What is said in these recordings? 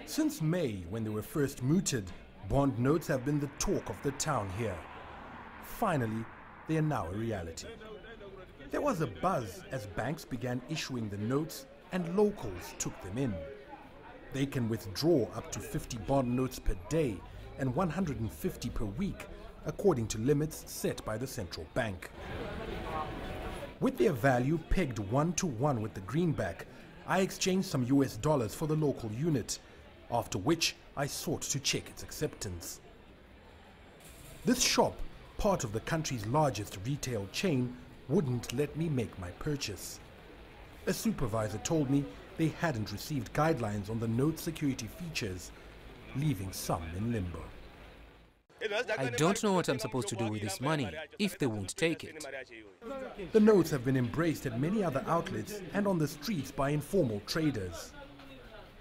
Since May, when they were first mooted, bond notes have been the talk of the town here. Finally, they are now a reality. There was a buzz as banks began issuing the notes and locals took them in. They can withdraw up to 50 bond notes per day and 150 per week, according to limits set by the central bank. With their value pegged 1-to-1 with the greenback, I exchanged some US dollars for the local unit, after which I sought to check its acceptance. This shop, part of the country's largest retail chain, wouldn't let me make my purchase. A supervisor told me they hadn't received guidelines on the note security features, leaving some in limbo. I don't know what I'm supposed to do with this money if they won't take it. The notes have been embraced at many other outlets and on the streets by informal traders.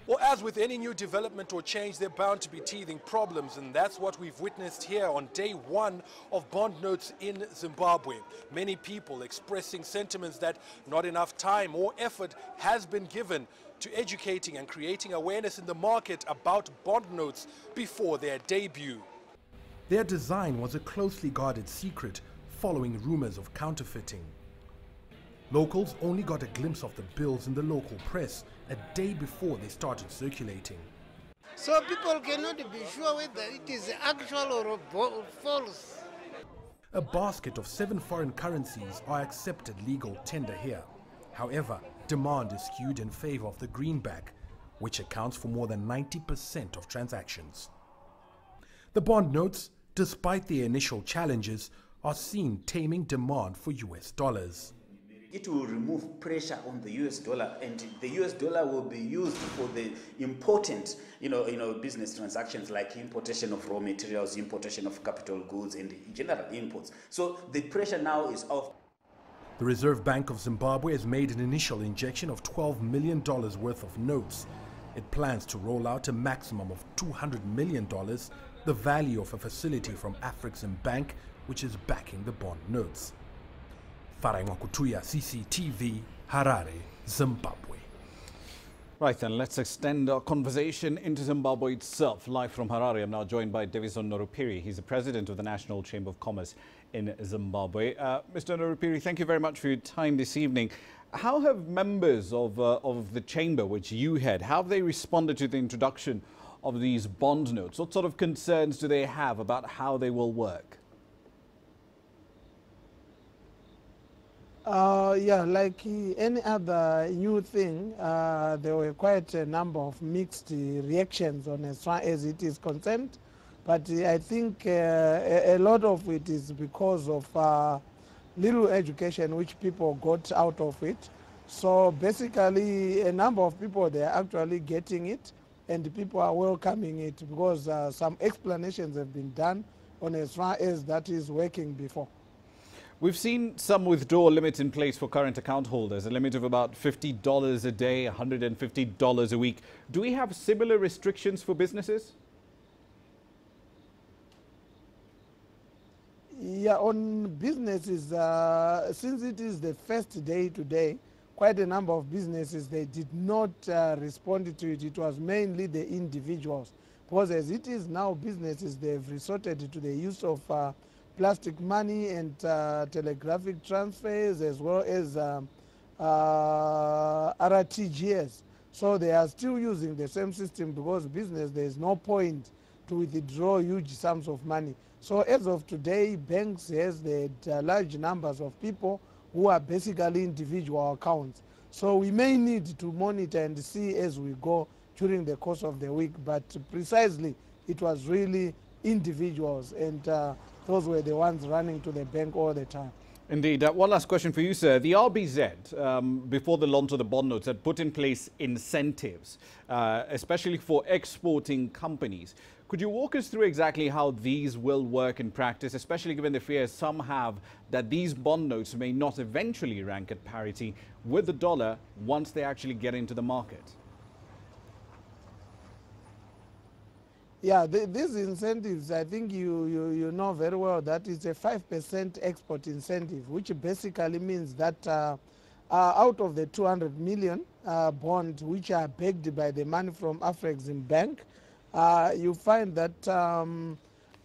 Well, as with any new development or change, they're bound to be teething problems, and that's what we've witnessed here on day one of bond notes in Zimbabwe. Many people expressing sentiments that not enough time or effort has been given to educating and creating awareness in the market about bond notes before their debut. Their design was a closely guarded secret following rumors of counterfeiting. Locals only got a glimpse of the bills in the local press a day before they started circulating. So people cannot be sure whether it is actual or false. A basket of 7 foreign currencies are accepted legal tender here. However, demand is skewed in favor of the greenback, which accounts for more than 90% of transactions. The bond notes, despite their initial challenges, are seen taming demand for US dollars. It will remove pressure on the US dollar, and the US dollar will be used for the important, business transactions like importation of raw materials, importation of capital goods, and general imports. So the pressure now is off. The Reserve Bank of Zimbabwe has made an initial injection of $12 million worth of notes. It plans to roll out a maximum of $200 million, the value of a facility from African Bank, which is backing the bond notes. Farai Mwakutuya, CCTV, Harare, Zimbabwe. Right then, let's extend our conversation into Zimbabwe itself. Live from Harare, I'm now joined by Davison Norupiri. He's the president of the National Chamber of Commerce in Zimbabwe. Mr. Norupiri, thank you very much for your time this evening. How have members of the chamber, which you head, how have they responded to the introduction of these bond notes? What sort of concerns do they have about how they will work? Like any other new thing, there were quite a number of mixed reactions on as far as it is concerned. But I think a lot of it is because of little education which people got out of it. So basically, a number of people, they are actually getting it, and people are welcoming it because some explanations have been done on as far as that is working before. We've seen some withdrawal limits in place for current account holders, a limit of about $50 a day, $150 a week. Do we have similar restrictions for businesses? Yeah, on businesses, since it is the first day today, quite a number of businesses, they did not respond to it. It was mainly the individuals. Because as it is now, businesses, they've resorted to the use of plastic money and telegraphic transfers, as well as RTGS. So they are still using the same system because business, there is no point to withdraw huge sums of money. So as of today, banks has the large numbers of people who are basically individual accounts. So we may need to monitor and see as we go during the course of the week, but precisely it was really individuals, and those were the ones running to the bank all the time. Indeed. One last question for you, sir. The RBZ, before the launch of the bond notes, had put in place incentives, especially for exporting companies. Could you walk us through exactly how these will work in practice, especially given the fears some have that these bond notes may not eventually rank at parity with the dollar once they actually get into the market? Yeah, these incentives, I think you know very well that it's a 5% export incentive, which basically means that out of the 200 million bonds which are backed by the money from Afrexim Bank, you find that the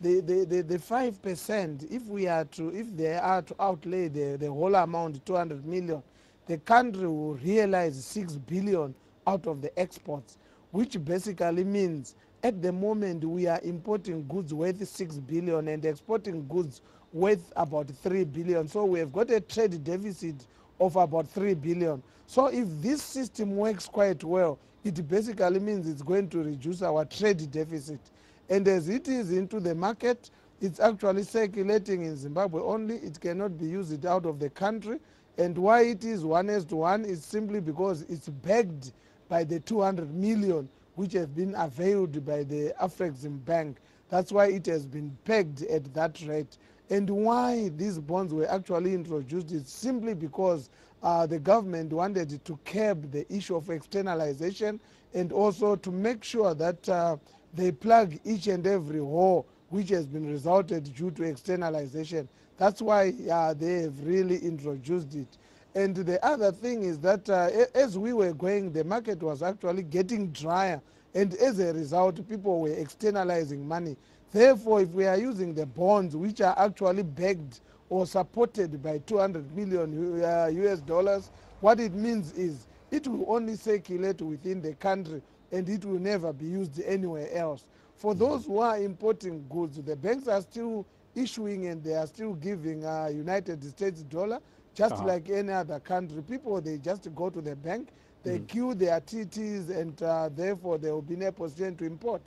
5%, if they are to outlay the whole amount, 200 million, the country will realize 6 billion out of the exports, which basically means at the moment we are importing goods worth 6 billion and exporting goods worth about 3 billion. So we have got a trade deficit of about 3 billion. So if this system works quite well, it basically means it's going to reduce our trade deficit. And as it is into the market, it's actually circulating in Zimbabwe only. It cannot be used out of the country. And why it is 1:1 is simply because it's backed by the 200 million which have been availed by the Afrexim Bank. That's why it has been pegged at that rate. And why these bonds were actually introduced is simply because the government wanted to curb the issue of externalization and also to make sure that they plug each and every hole which has been resulted due to externalization. That's why they have really introduced it. And the other thing is that as we were going, the market was actually getting drier, and as a result, people were externalizing money. Therefore, if we are using the bonds which are actually backed or supported by 200 million US dollars, what it means is it will only circulate within the country and it will never be used anywhere else. For those who are importing goods, the banks are still issuing and they are still giving United States dollar, just like any other country. People, they just go to the bank, they queue their TTs, and therefore they will be in a position to import.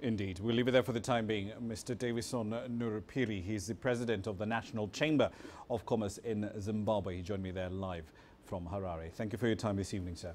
Indeed. We'll leave it there for the time being. Mr. Davison Nurupiri, he's the president of the National Chamber of Commerce in Zimbabwe. He joined me there live from Harare. Thank you for your time this evening, sir.